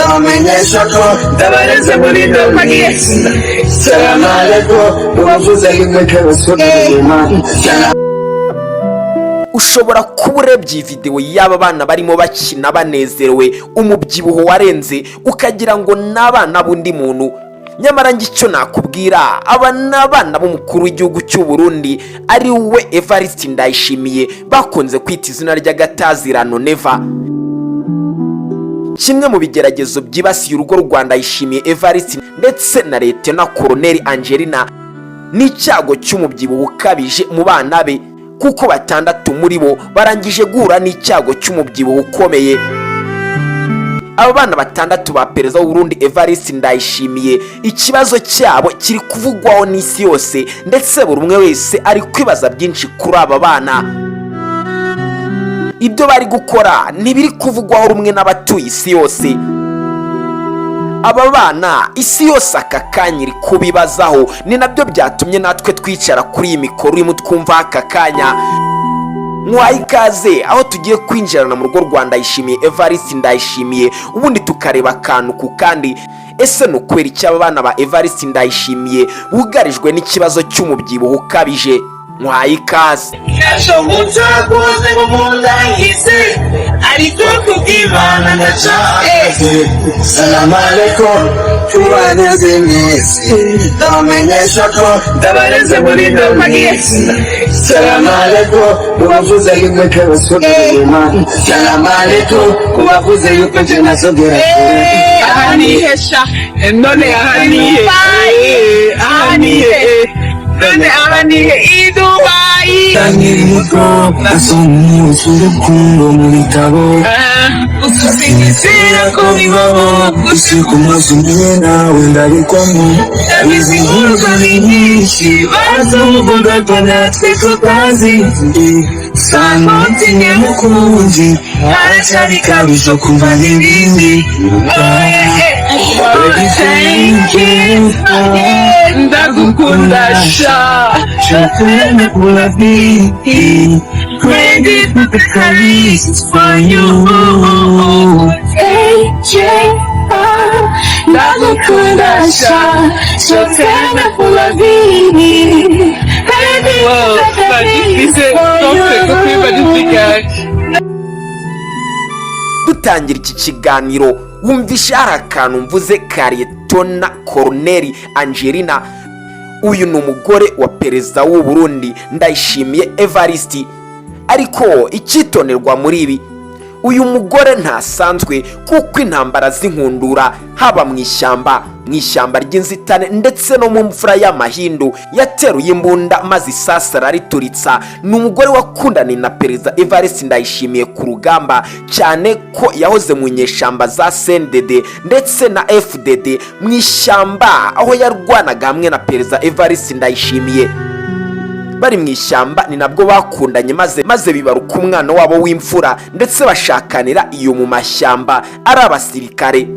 ndamenyesha ko ndabareze muri domagie salamu alaikum ubavuze yuko kabasogema. Ushobora kuba urebye video y'aba bana barimo bakina banezerewe umubyibuho warenze ukagira ngo n'abana bundi muntu, nyamara ngicyo nakubwira aba n'abana b'umukuru w'igihugu cy'u Burundi ari we Evariste Ndayishimiye bakunze kwita izina ry'agatazirano Neva. Kimwe mu bigeragezo byibasiye urugo rwa Ndayishimiye Evariste ndetse na Lieutenant Colonel Angelina ni icyago cy'umubyibuho ukabije mu bana be, kuko 6 muri bo barangije guhura n'icyago cy'umubyibuho ukomeye. Aba bana 6 ba perezida w'u Burundi Evariste Ndayishimiye ikibazo cyabo kiri kuvugwaho n'isi yose, ndetse buri umwe wese ari kwibaza byinshi kuri aba bana. Ibyo bari gukora ntibiri kuvugwaho rumwe n'abatuye isi yose. Aba bana isi yose aka kanya iri kubibazaho, ni nabyo byatumye natwe twicara kuri iyi mikoro urimo twumva aka kanya. Mwayi ikaze aho tugiye kwinjirana mu rugo rwa Ndayishimiye Evariste Ndayishimiye, ubundi tukareba akantu ku kandi. Ese no kwera iki aba bana ba Evariste Ndayishimiye bugarijwe n'ikibazo cy'umubyibuho ukabije? Mwayi ikaze. Nasho mutakoze mumunda hise ariko kubw'Imana ndacaze. Salamu alaikum tubaneze mwese ndamenyesha ko ndabareze muri domagie salamu alaikum ubavuze yuko kabasogema. Salamu alaikum ubavuze yuko je nasogera ahanihesha none ahanihe none ahanihe idubai tangiri muko nasomu usurukundo muri tabo ususinizira ko bibaho usiku mazumye nawe ndabikwamo abizi nkuru ni nyinshi bazumuvuga ko natwe tutazi sanoti ne mukunzi aracyari kabisho kumva n'ibindi ndagukunda sha chakuna kula biki credit the caris for you ndagukunda sha chakuna kula biki dutangira iki kiganiro wumvisha hari akantu mvuze ka Lieutenant Colonel Angelina. Uyu ni umugore wa perezida w'u Burundi Ndayishimiye Evariste, ariko icyitonderwa muri ibi, uyu mugore ntasanzwe kuko intambara z'inkundura haba mu ishyamba ry'inzitane ndetse no mu mfura y'amahindu yateruye imbunda maze isasara rituritsa. Ni umugore wakundanye na perezida Evariste Ndayishimiye ku rugamba, cyane ko yahoze mu nyeshyamba za CNDD ndetse na FDD mu ishyamba, aho yarwanaga hamwe na perezida Evariste Ndayishimiye. Bari mu ishyamba ni nabwo bakundanye maze bibaruka umwana wabo w'imfura, ndetse bashakanira iyo mu mashyamba ari abasirikare.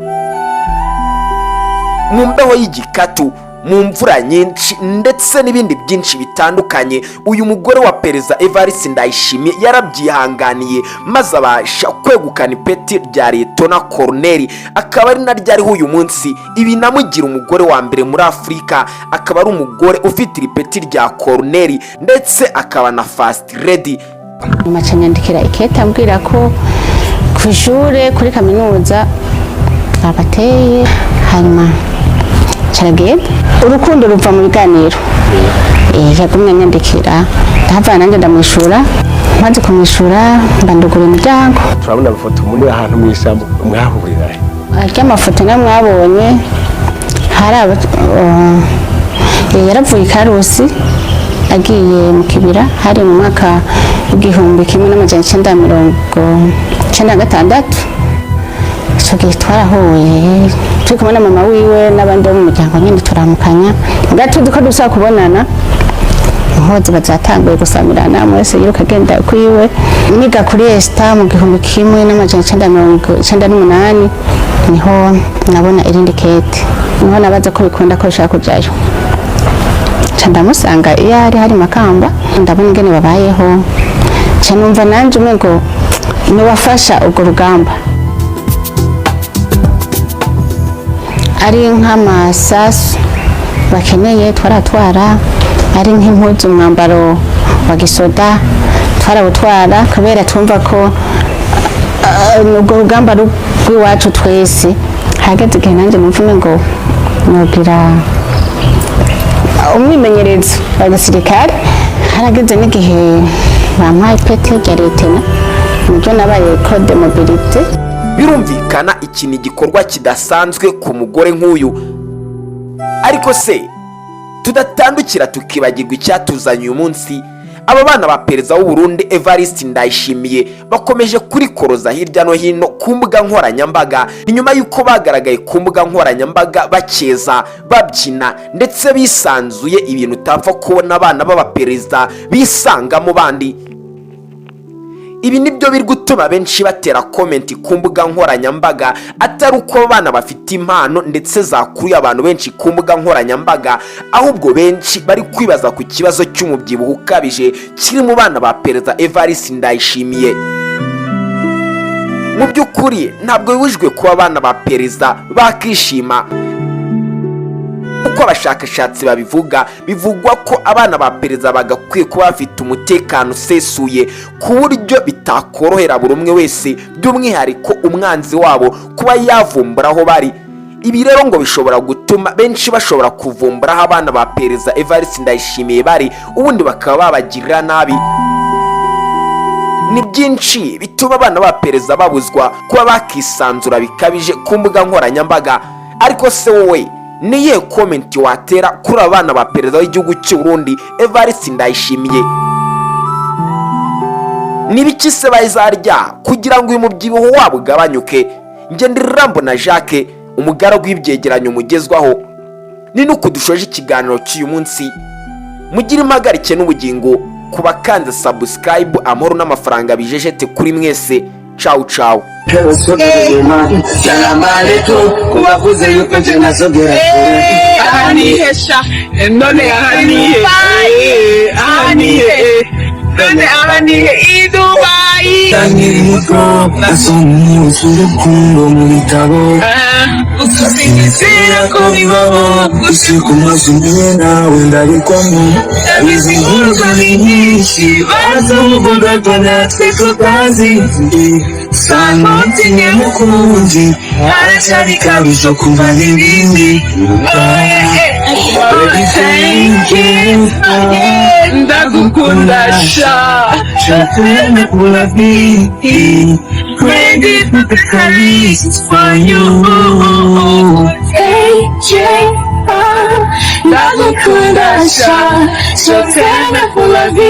Mu mbeho y'igikatu, mu mvura nyinshi ndetse n'ibindi byinshi bitandukanye, uyu mugore wa perezida Evariste Ndayishimiye yarabyihanganiye maze abasha kwegukana ipeti rya Lieutenant Colonel, akaba ari naryo ariho uyu munsi. Ibi namugira umugore wa mbere muri Afurika, akaba ari umugore ufite ipeti rya Colonel ndetse akaba na First Lady. Nyuma cyanyandikira iketa ambwira ko ku ishure kuri kaminuza abateye, hanyuma cyaragenda urukundo ruva mu biganiro. Yagumye nyandikira ndava nanjye ndamwishura, maze kumwishura mbandugura imiryango. Turabona amafoto muri ahantu mu ishyamba mwahurira. Amafoto mwabonye hari yaravuye Karusi agiye mu kibira, hari mu mwaka w'igihumbi 1996. icyo gihe twarahuye turi kumwe na mama wiwe n'abandi bo mu muryango nyine turamukanya, tuzi ko dusaba kubonana. Impuzu bazatanguye gusamirana, mwese yiruka agenda kwiwe. Niga kuri Esta mu 1998 niho nabona irindi kete, niho nabaza ko bikunda ko nshaka kujyayo. Ndamusanga iyo hari Makamba, ndabona ingene babayeho, numva nanje umengo ni wafasha urwo rugamba. ari nk'amasasu bakeneye twaratwara, ari nk'impuzu umwambaro wa gisoda twarawutwara, kubera twumva ko ubwo rugamba rw'iwacu twese. Hageze igihe nanjye numva ngo nogira umwimenyerezo wa gisirikare, harageze n'igihe bampaye ipeti rya letena, nibyo nabaye code mobilite. Birumvikana iki ni igikorwa kidasanzwe ku mugore nk'uyu, ariko se tudatandukira tukibagirwa icyatuzanye uyu munsi. Aba bana ba perezida w'u Burundi Evariste Ndayishimiye bakomeje kurikoroza hirya no hino ku mbuga nkoranyambaga, ni nyuma y'uko bagaragaye ku mbuga nkoranyambaga bakeza, babyina ndetse bisanzuye, ibintu utapfa kubona abana b'abaperezida bisangamo bandi. Ibi nibyo biri gutuma benshi batera komenti ku mbuga nkoranyambaga, atari uko abana bafite impano ndetse zakuruye abantu benshi ku mbuga nkoranyambaga, ahubwo benshi bari kwibaza ku kibazo cy'umubyibuho ukabije kiri mu bana ba perezida Evariste Ndayishimiye. Mu by'ukuri ntabwo bibujijwe kuba abana ba perezida bakishima. Uko abashakashatsi babivuga, bivugwa ko abana ba perezida bagakwiye kuba bafite umutekano usesuye ku buryo bitakorohera buri umwe wese, by'umwihariko umwanzi wabo, kuba yavumbura aho bari. Ibi rero ngo bishobora gutuma benshi bashobora kuvumbura aho abana ba perezida Evariste Ndayishimiye bari, ubundi bakaba babagirira nabi. Ni byinshi bituma abana ba perezida babuzwa kuba bakisanzura bikabije ku mbuga nkoranyambaga. Ariko se wowe niye komenti watera kuri abana ba perezida w'igihugu cy'u Burundi Evariste Ndayishimiye? Nibiki se bazarya kugira ngo uyu mubyibuho wabo ugabanyuke? Nge ndi Rambona Jacques, umugaragu w'ibyegeranyo mugezwaho. Ni nuko dushoje ikiganiro cy'uyu munsi. Mugire impagarike n'ubugingo ku bakanze subscribe. Amahoro n'amafaranga bijejete kuri mwese. Ciao ciao. kubavuze yuko nje nasogera ahanihesha none ahanihe none ahanihe idubai taniriko nasomye urukundo mu bitabo ususingisira ko bibaho gushika umaze umwe nawe ndabikwamo ndabizi inkuru ni nyinshi bazovuga ko natwe tutazi sanoti mukunzi aracyari kabije kuva n'ibindi ndagukunda sha shakene kula vi credit is for you ndagukunda sha shakene kula vi